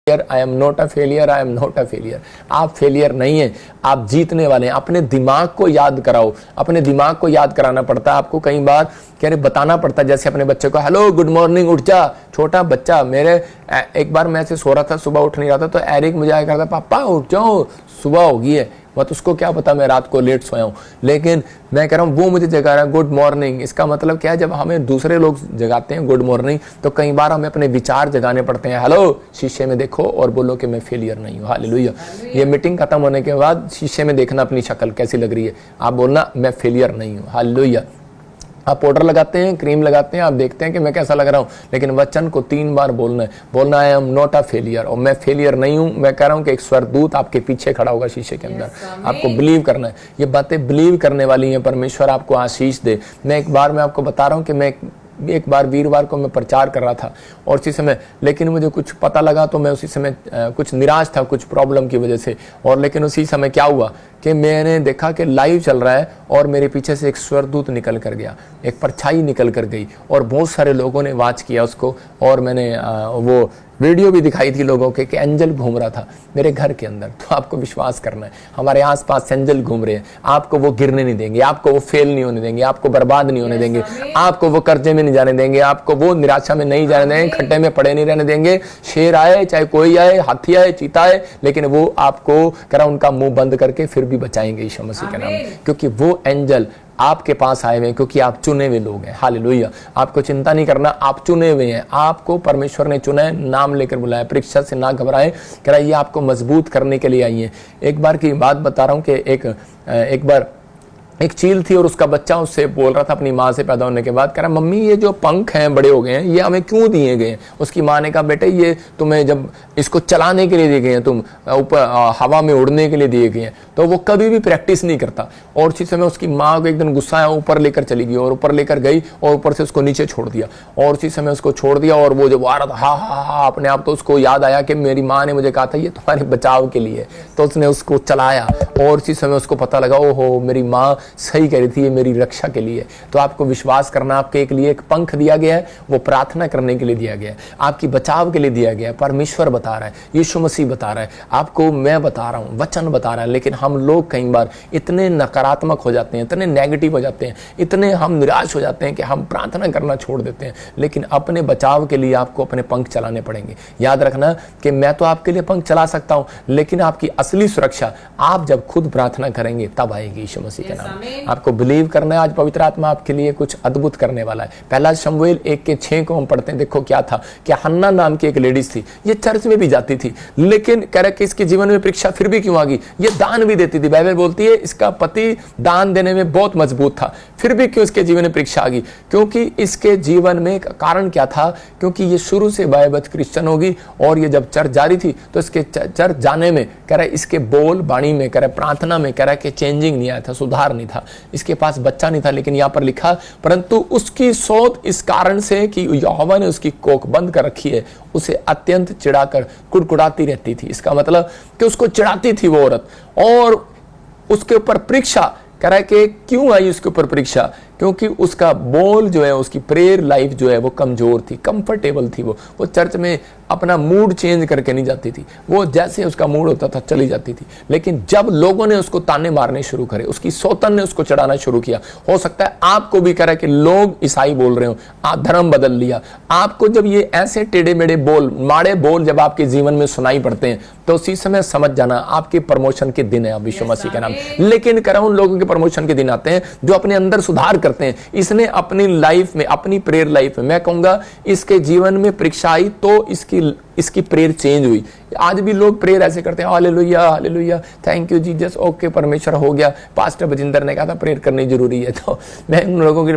I am not a failure, I am not a failure. आप failure नहीं हैं, आप जीतने वाले हैं। अपने दिमाग को याद कराओ, अपने दिमाग को याद कराना पड़ता है आपको। कई बार कह रहे बताना पड़ता है, जैसे अपने बच्चे को हेलो गुड मॉर्निंग उठ जा। छोटा बच्चा मेरे एक बार मैं ऐसे सो रहा था, सुबह उठ नहीं रहा था, तो एरिक मुझे आया करता पापा उठ जाओ सुबह हो गई है। मत उसको क्या पता मैं रात को लेट सोया हूँ, लेकिन मैं कह रहा हूँ वो मुझे जगा रहा है गुड मॉर्निंग। इसका मतलब क्या है, जब हमें दूसरे लोग जगाते हैं गुड मॉर्निंग, तो कई बार हमें अपने विचार जगाने पड़ते हैं। हेलो शीशे में देखो और बोलो कि मैं फेलियर नहीं हूँ। हालेलुया। ये मीटिंग खत्म होने के बाद शीशे में देखना अपनी शक्ल कैसी लग रही है, आप बोलना मैं फेलियर नहीं हूँ। हालेलुया। आप पाउडर लगाते हैं, क्रीम लगाते हैं, आप देखते हैं कि मैं कैसा लग रहा हूँ, लेकिन वचन को 3 बार बोलना है। बोलना है I am not a failure, और मैं फेलियर नहीं हूँ। मैं कह रहा हूँ कि एक स्वर्गदूत आपके पीछे खड़ा होगा शीशे के अंदर। आपको बिलीव करना है, ये बातें बिलीव करने वाली हैं। परमेश्वर आपको आशीष दे। मैं आपको बता रहा हूँ कि मैं एक बार वीरवार को मैं प्रचार कर रहा था, और उसी समय लेकिन मुझे कुछ पता लगा, तो मैं उसी समय कुछ निराश था कुछ प्रॉब्लम की वजह से। और लेकिन उसी समय क्या हुआ कि मैंने देखा कि लाइव चल रहा है और मेरे पीछे से एक स्वर्गदूत निकल कर गया, एक परछाई निकल कर गई, और बहुत सारे लोगों ने वॉच किया उसको। और मैंने वो वीडियो भी दिखाई थी लोगों के कि एंजल घूम रहा था मेरे घर के अंदर। तो आपको विश्वास करना है, हमारे आसपास एंजल घूम रहे हैं। आपको वो गिरने नहीं देंगे, आपको वो फेल नहीं होने देंगे, आपको बर्बाद नहीं होने देंगे, आपको वो कर्जे में नहीं जाने देंगे, आपको वो निराशा में नहीं जाने देंगे, खड्डे में पड़े नहीं रहने देंगे। शेर आए, चाहे कोई आए, हाथी आए, चीता आए, लेकिन वो आपको करा उनका मुंह बंद करके फिर भी बचाएंगे यीशु मसीह के नाम में, क्योंकि वो एंजल आपके पास आए हुए हैं, क्योंकि आप चुने हुए लोग हैं। हालेलुया। आपको चिंता नहीं करना, आप चुने हुए हैं। आपको परमेश्वर ने चुना है, नाम लेकर बुलाया। परीक्षा से ना घबराएं, कह रहा है ये आपको मजबूत करने के लिए आई है। एक बार की बात बता रहा हूं कि एक बार एक चील थी, और उसका बच्चा उससे बोल रहा था अपनी माँ से पैदा होने के बाद, कह रहा मम्मी ये जो पंख हैं बड़े हो गए हैं, ये हमें क्यों दिए गए हैं। उसकी माँ ने कहा बेटे ये तुम्हें जब इसको चलाने के लिए दिए गए हैं, तुम ऊपर हवा में उड़ने के लिए दिए गए हैं। तो वो कभी भी प्रैक्टिस नहीं करता। और उसी समय उसकी माँ को एक दिन गुस्सा आया, ऊपर लेकर चली गई, और ऊपर लेकर गई और ऊपर से उसको नीचे छोड़ दिया। और उसी समय उसको छोड़ दिया, और वो जब आ रहा था हा हा हा अपने आप, तो उसको याद आया कि मेरी माँ ने मुझे कहा था ये तुम्हारे बचाव के लिए। तो उसने उसको चलाया, और उसी समय उसको पता लगा ओहो मेरी माँ सही कह रही थी, ये मेरी रक्षा के लिए। तो आपको विश्वास करना, आपके एक लिए एक पंख दिया गया है, वो प्रार्थना करने के लिए दिया गया है, आपकी बचाव के लिए दिया गया है। परमेश्वर बता रहा है, यीशु मसीह बता रहा है आपको, मैं बता रहा हूँ, वचन बता रहा है। लेकिन हम लोग कई बार इतने नकारात्मक हो जाते हैं, इतने नेगेटिव हो जाते हैं, इतने हम निराश हो जाते हैं कि हम प्रार्थना करना छोड़ देते हैं। लेकिन अपने बचाव के लिए आपको अपने पंख चलाने पड़ेंगे। याद रखना कि मैं तो आपके लिए पंख चला सकता हूँ, लेकिन आपकी असली सुरक्षा आप जब खुद प्रार्थना करेंगे तब आएगी यीशु मसीह के नाम। आपको बिलीव करना है, आज पवित्र आत्मा आपके लिए कुछ अद्भुत करने वाला है। पहला शमूएल 1:6 को हम पढ़ते हैं। देखो क्या था कि हन्ना नाम की एक लेडीज थी, ये चर्च में भी जाती थी, लेकिन कह रहा कि इसके जीवन में परीक्षा फिर भी क्यों आ गई। ये दान भी देती थी, बाइबल बोलती है इसका पति दान देने में बहुत मजबूत था, फिर भी क्यों इसके जीवन में परीक्षा आ गई। क्योंकि इसके जीवन में कारण क्या था, क्योंकि ये शुरू से बाइबल क्रिश्चियन होगी, और ये जब चर्च जा रही थी तो इसके चर्च जाने में कह रहा इसके बोल बाणी में, कह रहा प्रार्थना में, कह रहा कि चेंजिंग नहीं आया था, सुधार नहीं था। इसके पास बच्चा नहीं था, लेकिन यहां पर लिखा परंतु उसकी सोच इस कारण से कि यहोवा ने उसकी कोख बंद कर रखी है, उसे अत्यंत चिढ़ाकर कुड़कुड़ाती रहती थी। इसका मतलब कि उसको चिढ़ाती थी वो औरत, और उसके ऊपर परीक्षा कह रहा है कि क्यों आई उसके ऊपर परीक्षा, क्योंकि उसका बोल जो है, उसकी प्रेयर लाइफ जो है वो कमजोर थी, कंफर्टेबल थी। वो चर्च में अपना मूड चेंज करके नहीं जाती थी, वो जैसे उसका मूड होता था चली जाती थी। लेकिन जब लोगों ने उसको ताने मारने शुरू करे, उसकी सौतन ने उसको चढ़ाना शुरू किया, हो सकता है आपको भी कह रहा है कि लोग ईसाई बोल रहे हो, आप धर्म बदल लिया। आपको जब ये ऐसे टेढ़े मेढ़े बोल, माड़े बोल जब आपके जीवन में सुनाई पड़ते हैं, तो उसी समय समझ जाना आपके प्रमोशन के दिन है अब यीशु मसीह के नाम। लेकिन कह रहा हूं उन लोगों के प्रमोशन के दिन आते हैं जो अपने अंदर सुधार करते हैं। इसने अपनी लाइफ में, अपनी प्रेयर लाइफ में, मैं कहूंगा इसके जीवन में परीक्षा आई तो इसकी प्रेयर चेंज हुई। आज भी लोग प्रेयर ऐसे करते हैं hallelujah hallelujah thank you Jesus, okay परमेश्वर हो गया, पास्टर बजिंदर ने कहा था प्रेयर करनी जरूरी है। तो मैं उन लोगों की